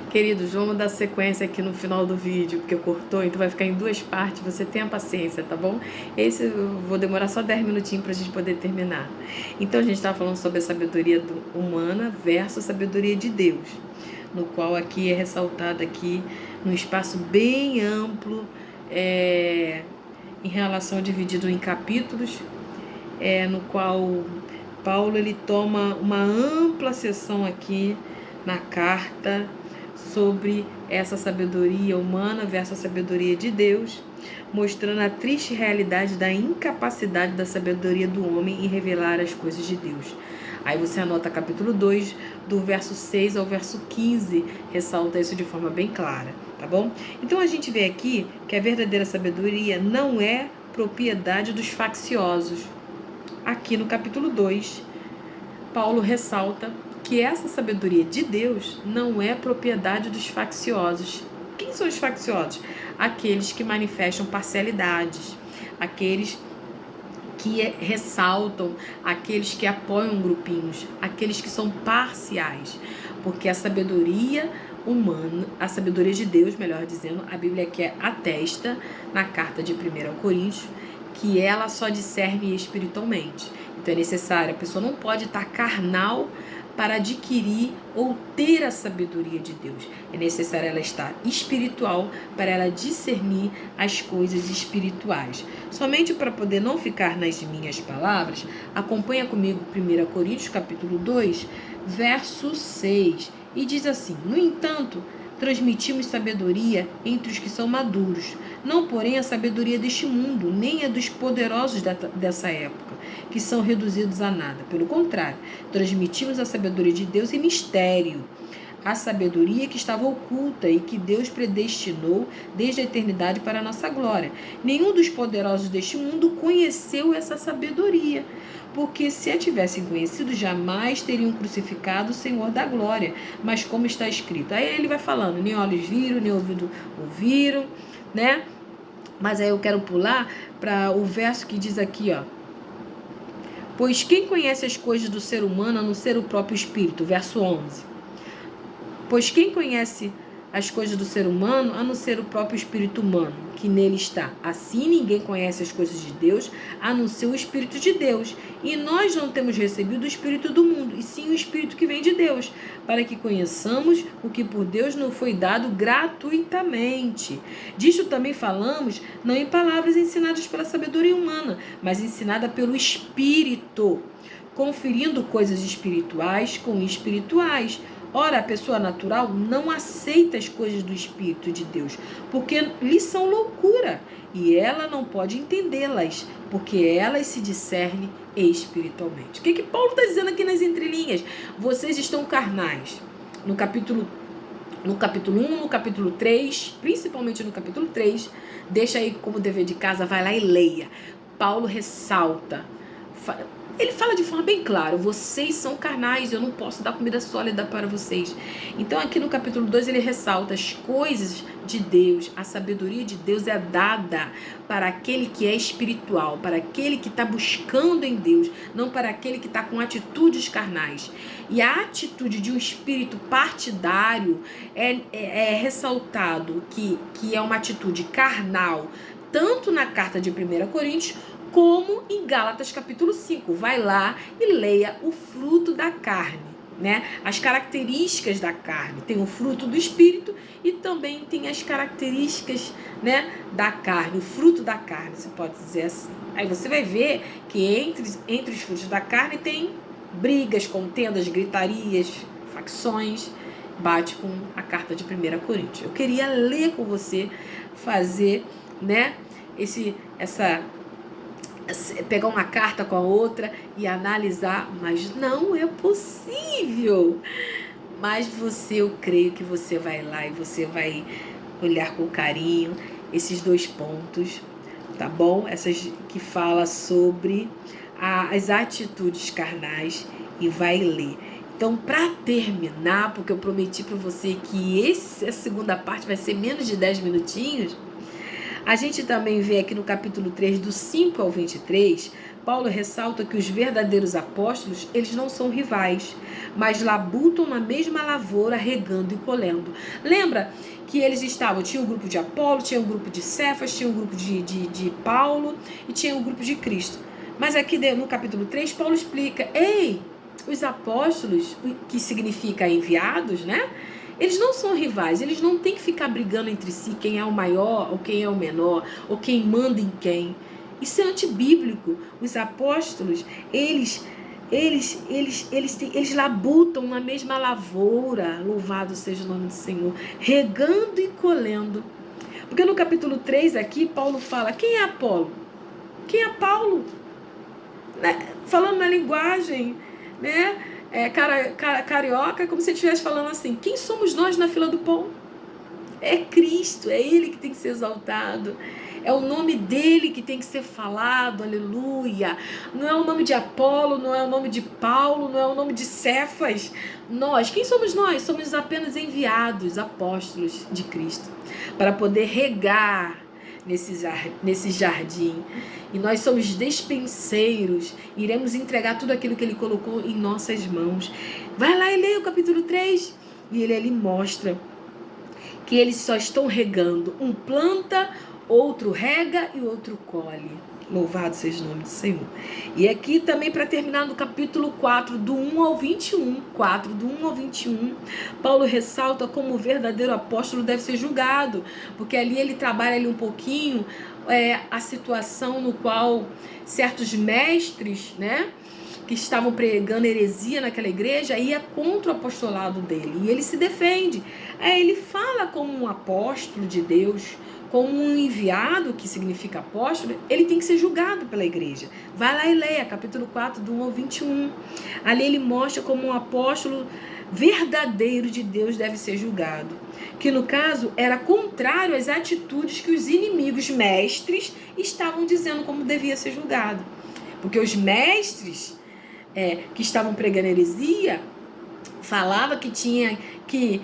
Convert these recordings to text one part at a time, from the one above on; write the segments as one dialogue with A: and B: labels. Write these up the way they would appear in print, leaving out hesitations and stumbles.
A: Queridos, vamos dar sequência aqui no final do vídeo, porque cortou, então vai ficar em duas partes, você tenha paciência, tá bom? Esse eu vou demorar só 10 minutinhos pra gente poder terminar. Então a gente estava falando sobre a sabedoria humana versus a sabedoria de Deus, no qual aqui é ressaltada aqui num espaço bem amplo, em relação dividido em capítulos, no qual Paulo ele toma uma ampla seção aqui na carta sobre essa sabedoria humana versus a sabedoria de Deus, mostrando a triste realidade da incapacidade da sabedoria do homem em revelar as coisas de Deus. Aí você anota capítulo 2, do verso 6 ao verso 15, ressalta isso de forma bem clara, tá bom? Então a gente vê aqui que a verdadeira sabedoria não é propriedade dos facciosos. Aqui no capítulo 2, Paulo ressalta que essa sabedoria de Deus não é propriedade dos facciosos. Quem são os facciosos? Aqueles que manifestam parcialidades, aqueles que ressaltam, aqueles que apoiam grupinhos, aqueles que são parciais. Porque a sabedoria humana, a sabedoria de Deus, melhor dizendo, a Bíblia que atesta na carta de 1 Coríntios, que ela só discerne espiritualmente. Então é necessário, a pessoa não pode estar carnal para adquirir ou ter a sabedoria de Deus. É necessário ela estar espiritual para ela discernir as coisas espirituais. Somente para poder não ficar nas minhas palavras, acompanha comigo 1 Coríntios capítulo 2, verso 6, e diz assim: no entanto, transmitimos sabedoria entre os que são maduros, não porém a sabedoria deste mundo, nem a dos poderosos dessa época, que são reduzidos a nada. Pelo contrário, transmitimos a sabedoria de Deus em mistério, a sabedoria que estava oculta e que Deus predestinou desde a eternidade para a nossa glória. Nenhum dos poderosos deste mundo conheceu essa sabedoria, porque se a tivessem conhecido, jamais teriam crucificado o Senhor da glória. Mas como está escrito, aí ele vai falando, nem olhos viram, nem ouvido ouviram, né? Mas aí eu quero pular para o verso que diz aqui, ó: pois quem conhece as coisas do ser humano a não ser o próprio Espírito? Verso 11. Pois quem conhece as coisas do ser humano a não ser o próprio Espírito humano, que nele está? Assim ninguém conhece as coisas de Deus a não ser o Espírito de Deus. E nós não temos recebido o Espírito do mundo, e sim o Espírito que vem de Deus, para que conheçamos o que por Deus nos foi dado gratuitamente. Disto também falamos, não em palavras ensinadas pela sabedoria humana, mas ensinada pelo Espírito, conferindo coisas espirituais com espirituais. Ora, a pessoa natural não aceita as coisas do Espírito de Deus, porque lhe são loucura, e ela não pode entendê-las, porque elas se discernem espiritualmente. O que Paulo está dizendo aqui nas entrelinhas? Vocês estão carnais. No capítulo 1, no capítulo 3, principalmente no capítulo 3, deixa aí como dever de casa, vai lá e leia. Paulo ressalta, ele fala de forma bem clara: vocês são carnais, eu não posso dar comida sólida para vocês. Então aqui no capítulo 2 ele ressalta as coisas de Deus, a sabedoria de Deus é dada para aquele que é espiritual, para aquele que está buscando em Deus, não para aquele que está com atitudes carnais. E a atitude de um espírito partidário é ressaltado que é uma atitude carnal, tanto na carta de 1 Coríntios, como em Gálatas capítulo 5. Vai lá e leia o fruto da carne, né? As características da carne. Tem o fruto do Espírito e também tem as características, né, da carne, o fruto da carne, se pode dizer assim. Aí você vai ver que entre os frutos da carne tem brigas, contendas, gritarias, facções. Bate com a carta de 1 Coríntios. Eu queria ler com você, fazer, né, pegar uma carta com a outra e analisar, mas não é possível. Mas eu creio que você vai lá e você vai olhar com carinho esses dois pontos, tá bom? Essas que fala sobre as atitudes carnais, e vai ler. Então, para terminar, porque eu prometi para você que essa segunda parte vai ser menos de 10 minutinhos, A gente também vê aqui no capítulo 3, do 5 ao 23, Paulo ressalta que os verdadeiros apóstolos, eles não são rivais, mas labutam na mesma lavoura, regando e colhendo. Lembra que eles estavam, tinha um grupo de Apolo, tinha um grupo de Cefas, tinha um grupo de Paulo e tinha um grupo de Cristo. Mas aqui no capítulo 3, Paulo explica, os apóstolos, que significa enviados, né? Eles não são rivais, eles não têm que ficar brigando entre si quem é o maior ou quem é o menor, ou quem manda em quem. Isso é antibíblico. Os apóstolos, eles labutam na mesma lavoura, louvado seja o nome do Senhor, regando e colhendo. Porque no capítulo 3 aqui, Paulo fala, quem é Apolo? Quem é Paulo? Falando na linguagem, né? Carioca, como se ele estivesse falando assim, quem somos nós na fila do pão? É Cristo, é Ele que tem que ser exaltado, é o nome dele que tem que ser falado, aleluia. Não é o nome de Apolo, não é o nome de Paulo, não é o nome de Cefas. Nós, quem somos nós? Somos apenas enviados, apóstolos de Cristo, para poder regar nesse jardim. E nós somos despenseiros, iremos entregar tudo aquilo que ele colocou em nossas mãos. Vai lá e leia o capítulo 3, e ele ali mostra que eles só estão regando. Um planta, outro rega e outro colhe. Louvado seja o nome do Senhor. E aqui também, para terminar, no capítulo 4, do 1 ao 21, Paulo ressalta como o verdadeiro apóstolo deve ser julgado, porque ali ele trabalha ali um pouquinho a situação no qual certos mestres, né, que estavam pregando heresia naquela igreja, ia contra o apostolado dele, e ele se defende. Ele fala como um apóstolo de Deus, como um enviado, que significa apóstolo, ele tem que ser julgado pela igreja. Vai lá e leia, capítulo 4, do 1 ao 21. Ali ele mostra como um apóstolo verdadeiro de Deus deve ser julgado. Que no caso era contrário às atitudes que os inimigos mestres estavam dizendo como devia ser julgado. Porque os mestres que estavam pregando heresia falava que tinha que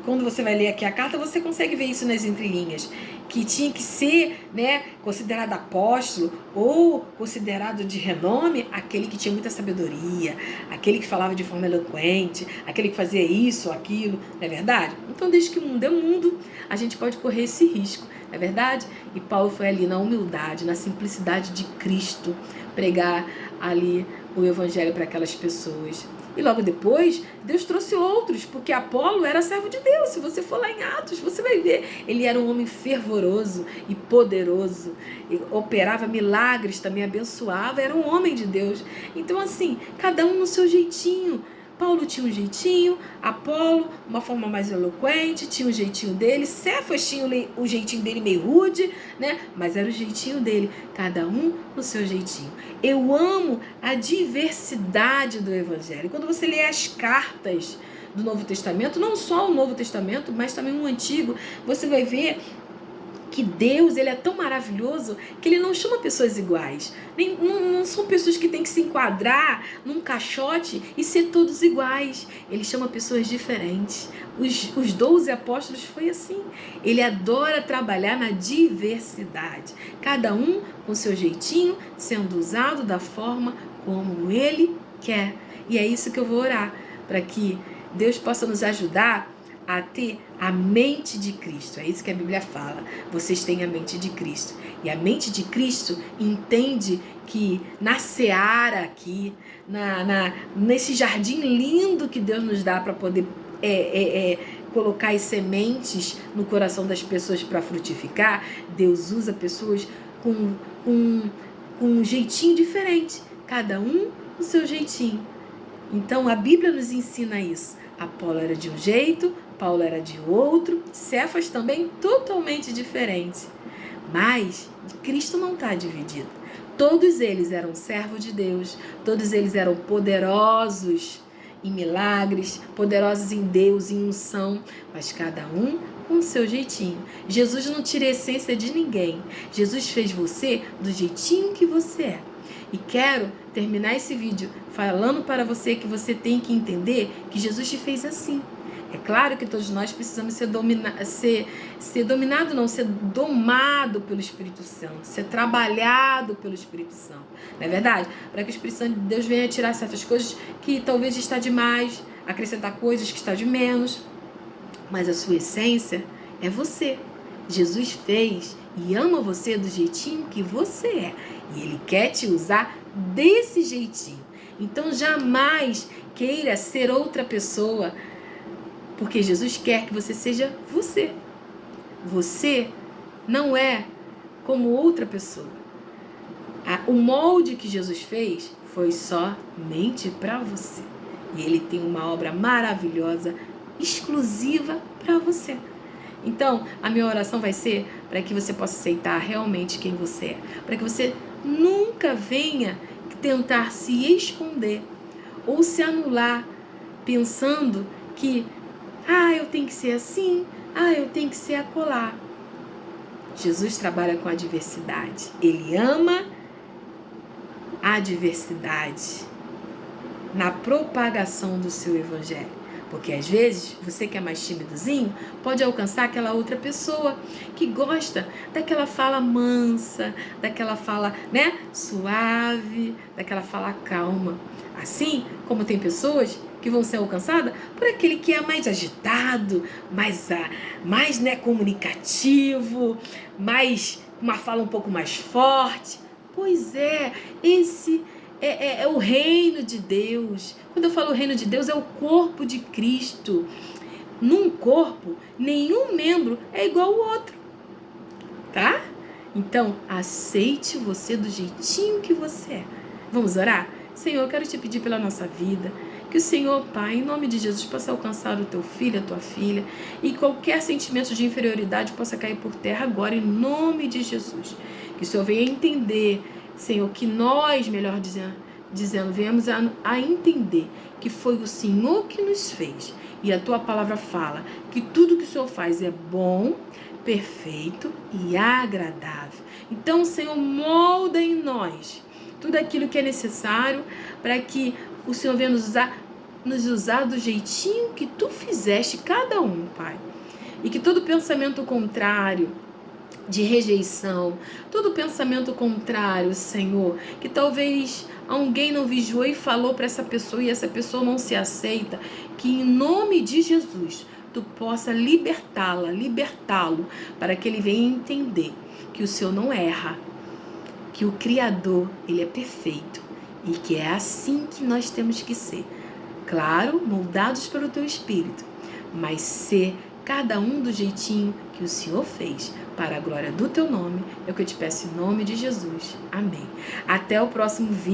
A: quando você vai ler aqui a carta, você consegue ver isso nas entrelinhas, que tinha que ser, né, considerado apóstolo ou considerado de renome aquele que tinha muita sabedoria, aquele que falava de forma eloquente, aquele que fazia isso, aquilo, não é verdade? Então, desde que o mundo é mundo, a gente pode correr esse risco, não é verdade? E Paulo foi ali na humildade, na simplicidade de Cristo, pregar ali o evangelho para aquelas pessoas. E logo depois, Deus trouxe outros, porque Apolo era servo de Deus. Se você for lá em Atos, você vai ver. Ele era um homem fervoroso e poderoso. Ele operava milagres, também abençoava. Era um homem de Deus. Então, assim, cada um no seu jeitinho. Paulo tinha um jeitinho, Apolo, uma forma mais eloquente, tinha um jeitinho dele, Cefas tinha o jeitinho dele meio rude, né? Mas era o jeitinho dele, cada um no seu jeitinho. Eu amo a diversidade do Evangelho. Quando você lê as cartas do Novo Testamento, não só o Novo Testamento, mas também o Antigo, você vai ver que Deus, ele é tão maravilhoso que ele não chama pessoas iguais. Não são pessoas que têm que se enquadrar num caixote e ser todos iguais. Ele chama pessoas diferentes. Os 12 apóstolos foi assim. Ele adora trabalhar na diversidade. Cada um com seu jeitinho, sendo usado da forma como ele quer. E é isso que eu vou orar, para que Deus possa nos ajudar a ter a mente de Cristo. É isso que a Bíblia fala. Vocês têm a mente de Cristo. E a mente de Cristo entende que na seara aqui, nesse jardim lindo que Deus nos dá para poder colocar as sementes no coração das pessoas para frutificar, Deus usa pessoas com um jeitinho diferente. Cada um no seu jeitinho. Então a Bíblia nos ensina isso. Apolo era de um jeito, Paulo era de outro, Cefas também totalmente diferente. Mas Cristo não está dividido. Todos eles eram servos de Deus, todos eles eram poderosos em milagres, poderosos em Deus, em unção, mas cada um com o seu jeitinho. Jesus não tira a essência de ninguém. Jesus fez você do jeitinho que você é. E quero terminar esse vídeo falando para você que você tem que entender que Jesus te fez assim. É claro que todos nós precisamos ser domado pelo Espírito Santo, ser trabalhado pelo Espírito Santo. Não é verdade? Para que o Espírito Santo de Deus venha tirar certas coisas que talvez está demais, acrescentar coisas que está de menos. Mas a sua essência é você. Jesus fez e ama você do jeitinho que você é. E Ele quer te usar desse jeitinho. Então jamais queira ser outra pessoa, porque Jesus quer que você seja você. Você não é como outra pessoa. O molde que Jesus fez foi somente para você. E Ele tem uma obra maravilhosa, exclusiva para você. Então, a minha oração vai ser para que você possa aceitar realmente quem você é. Para que você nunca venha tentar se esconder ou se anular pensando que eu tenho que ser assim, eu tenho que ser acolá. Jesus trabalha com a diversidade. Ele ama a diversidade na propagação do seu evangelho. Porque às vezes, você que é mais tímidozinho, pode alcançar aquela outra pessoa que gosta daquela fala mansa, daquela fala, suave, daquela fala calma. Assim como tem pessoas que vão ser alcançadas por aquele que é mais agitado, mais comunicativo, mais uma fala um pouco mais forte. Pois é, esse é o reino de Deus. Quando eu falo reino de Deus, é o corpo de Cristo. Num corpo, nenhum membro é igual ao outro, tá? Então, aceite você do jeitinho que você é. Vamos orar? Senhor, eu quero te pedir pela nossa vida, que o Senhor, Pai, em nome de Jesus, possa alcançar o teu filho, a tua filha, e qualquer sentimento de inferioridade possa cair por terra agora, em nome de Jesus. Que o Senhor venha entender, Senhor, que nós, melhor dizendo, venhamos a entender que foi o Senhor que nos fez. E a tua palavra fala que tudo que o Senhor faz é bom, perfeito e agradável. Então, Senhor, molda em nós tudo aquilo que é necessário para que o Senhor venha nos usar do jeitinho que tu fizeste cada um, Pai. E que todo pensamento contrário, de rejeição, todo pensamento contrário, Senhor, que talvez alguém não vigiou e falou para essa pessoa e essa pessoa não se aceita, que em nome de Jesus tu possa libertá-lo, para que ele venha entender que o Senhor não erra, que o Criador, ele é perfeito e que é assim que nós temos que ser. Claro, moldados pelo teu Espírito, mas ser cada um do jeitinho que o Senhor fez, para a glória do teu nome, é o que eu te peço em nome de Jesus. Amém. Até o próximo vídeo.